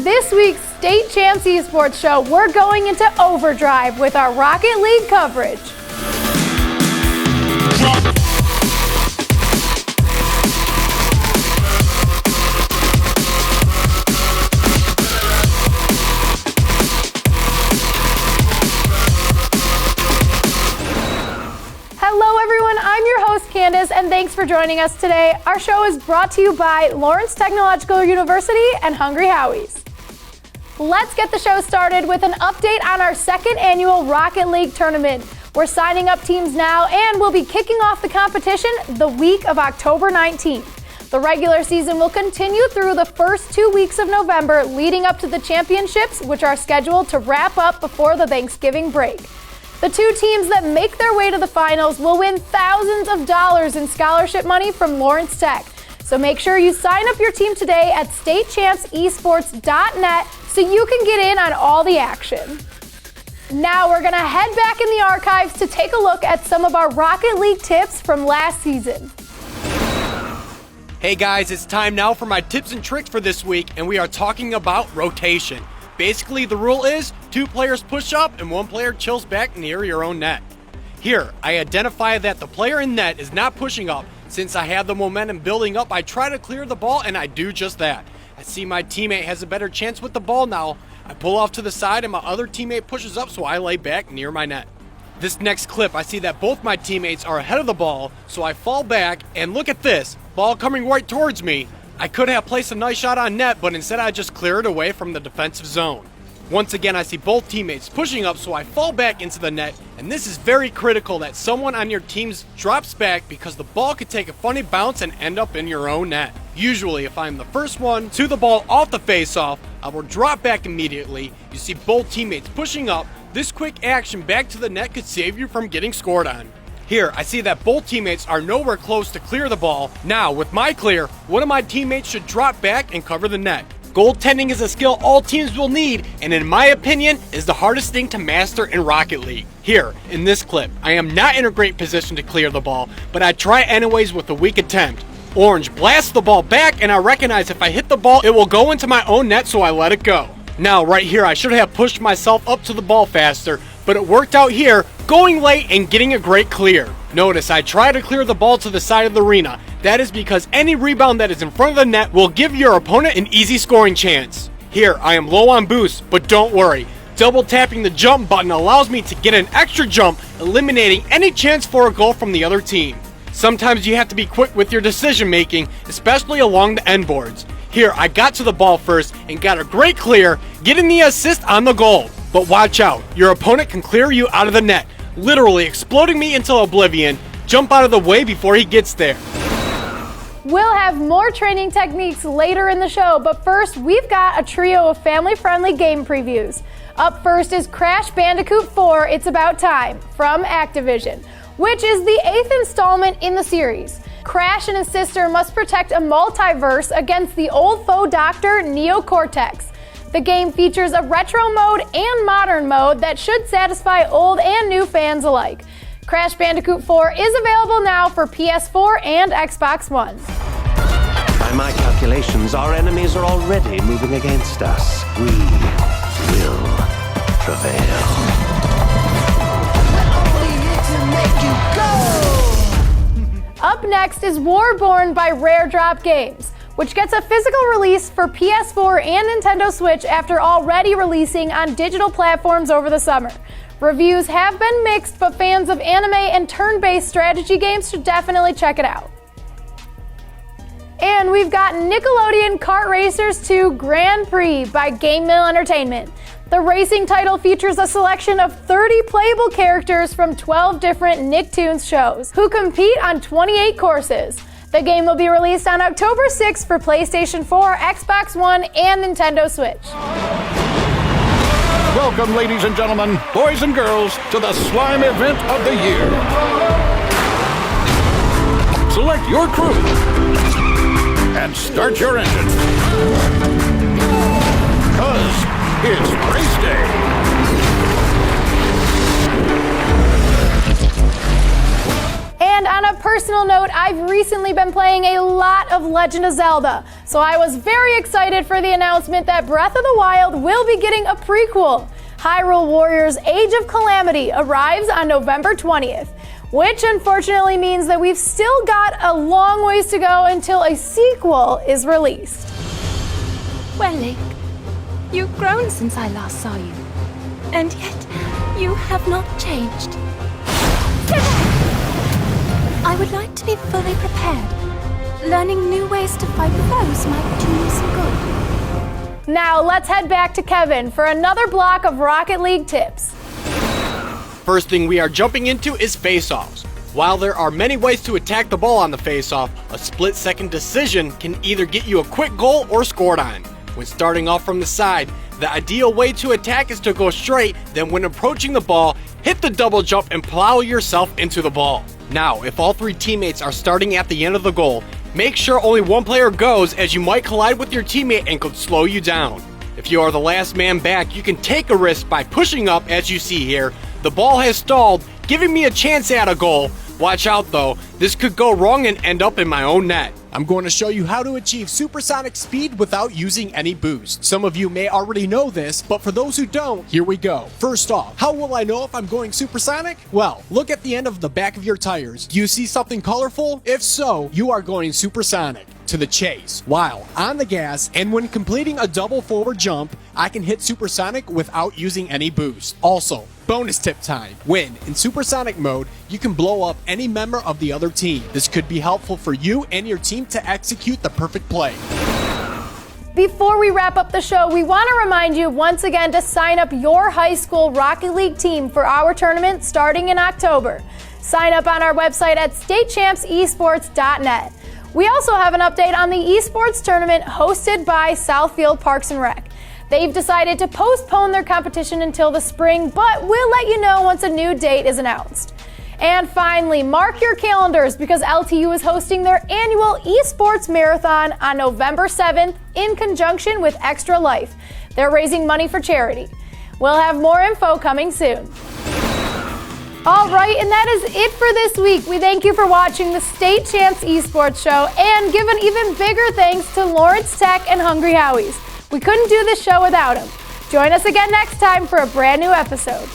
this week's State Champs Esports show, we're going into overdrive with our Rocket League coverage. Hello everyone, I'm your host Candace, and thanks for joining us today. Our show is brought to you by Lawrence Technological University and Hungry Howie's. Let's get the show started with an update on our second annual Rocket League tournament. We're signing up teams now and we'll be kicking off the competition the week of October 19th. The regular season will continue through the first 2 weeks of November, leading up to the championships, which are scheduled to wrap up before the Thanksgiving break. The two teams that make their way to the finals will win thousands of dollars in scholarship money from Lawrence Tech. So make sure you sign up your team today at statechampsesports.net so you can get in on all the action. Now we're going to head back in the archives to take a look at some of our Rocket League tips from last season. Hey guys, it's time now for my tips and tricks for this week, and we are talking about rotation. Basically, the rule is 2 players push up and 1 player chills back near your own net. Here, I identify that the player in net is not pushing up. Since I have the momentum building up, I try to clear the ball, and I do just that. I see my teammate has a better chance with the ball now. I pull off to the side, and my other teammate pushes up, so I lay back near my net. This next clip, I see that both my teammates are ahead of the ball, so I fall back, and look at this, ball coming right towards me. I could have placed a nice shot on net, but instead I just clear it away from the defensive zone. Once again, I see both teammates pushing up, so I fall back into the net, and this is very critical that someone on your team drops back because the ball could take a funny bounce and end up in your own net. Usually, if I'm the first one to the ball off the face-off, I will drop back immediately. You see both teammates pushing up. This quick action back to the net could save you from getting scored on. Here, I see that both teammates are nowhere close to clear the ball. Now, with my clear, one of my teammates should drop back and cover the net. Goaltending is a skill all teams will need, and in my opinion, is the hardest thing to master in Rocket League. Here, in this clip, I am not in a great position to clear the ball, but I try anyways with a weak attempt. Orange blasts the ball back, and I recognize if I hit the ball, it will go into my own net, so I let it go. Now, right here, I should have pushed myself up to the ball faster, but it worked out here, going late and getting a great clear. Notice I try to clear the ball to the side of the arena. That is because any rebound that is in front of the net will give your opponent an easy scoring chance. Here, I am low on boost, but don't worry. Double tapping the jump button allows me to get an extra jump, eliminating any chance for a goal from the other team. Sometimes you have to be quick with your decision making, especially along the end boards. Here, I got to the ball first and got a great clear, getting the assist on the goal. But watch out, your opponent can clear you out of the net, literally exploding me into oblivion. Jump out of the way before he gets there. We'll have more training techniques later in the show, but first we've got a trio of family-friendly game previews. Up first is Crash Bandicoot 4, It's About Time, from Activision, which is the 8th installment in the series. Crash and his sister must protect a multiverse against the old foe doctor, Neo Cortex. The game features a retro mode and modern mode that should satisfy old and new fans alike. Crash Bandicoot 4 is available now for PS4 and Xbox One. By my calculations, our enemies are already moving against us. We will prevail. Up next is Warborn by Rare Drop Games, which gets a physical release for PS4 and Nintendo Switch after already releasing on digital platforms over the summer. Reviews have been mixed, but fans of anime and turn-based strategy games should definitely check it out. And we've got Nickelodeon Kart Racers 2 Grand Prix by Game Mill Entertainment. The racing title features a selection of 30 playable characters from 12 different Nicktoons shows, who compete on 28 courses. The game will be released on October 6th for PlayStation 4, Xbox One, and Nintendo Switch. Welcome, ladies and gentlemen, boys and girls, to the slime event of the year. Select your crew and start your engine. 'Cause it's race day. And on a personal personal note, I've recently been playing a lot of Legend of Zelda, so I was very excited for the announcement that Breath of the Wild will be getting a prequel. Hyrule Warriors Age of Calamity arrives on November 20th, which unfortunately means that we've still got a long ways to go until a sequel is released. Well, Link, you've grown since I last saw you, and yet you have not changed. I would like to be fully prepared. Learning new ways to fight foes might do me some good. Now let's head back to Kevin for another block of Rocket League tips. First thing we are jumping into is face-offs. While there are many ways to attack the ball on the face-off, a split-second decision can either get you a quick goal or scored on. When starting off from the side, the ideal way to attack is to go straight, then when approaching the ball, hit the double jump and plow yourself into the ball. Now, if all three teammates are starting at the end of the goal, make sure only one player goes, as you might collide with your teammate and could slow you down. If you are the last man back, you can take a risk by pushing up, as you see here. The ball has stalled, giving me a chance at a goal. Watch out though, this could go wrong and end up in my own net. I'm going to show you how to achieve supersonic speed without using any boost. Some of you may already know this, but for those who don't, here we go. First off, how will I know if I'm going supersonic? Well, look at the end of the back of your tires. Do you see something colorful? If so, you are going supersonic. To the chase. While on the gas and when completing a double forward jump, I can hit supersonic without using any boost. Also, bonus tip time. When in supersonic mode, you can blow up any member of the other team. This could be helpful for you and your team to execute the perfect play. Before we wrap up the show, we want to remind you once again to sign up your high school Rocket League team for our tournament starting in October. Sign up on our website at statechampsesports.net. We also have an update on the esports tournament hosted by Southfield Parks and Rec. They've decided to postpone their competition until the spring, but we'll let you know once a new date is announced. And finally, mark your calendars because LTU is hosting their annual esports marathon on November 7th in conjunction with Extra Life. They're raising money for charity. We'll have more info coming soon. All right, and that is it for this week. We thank you for watching the State Champs Esports Show and give an even bigger thanks to Lawrence Tech and Hungry Howie's. We couldn't do this show without them. Join us again next time for a brand new episode.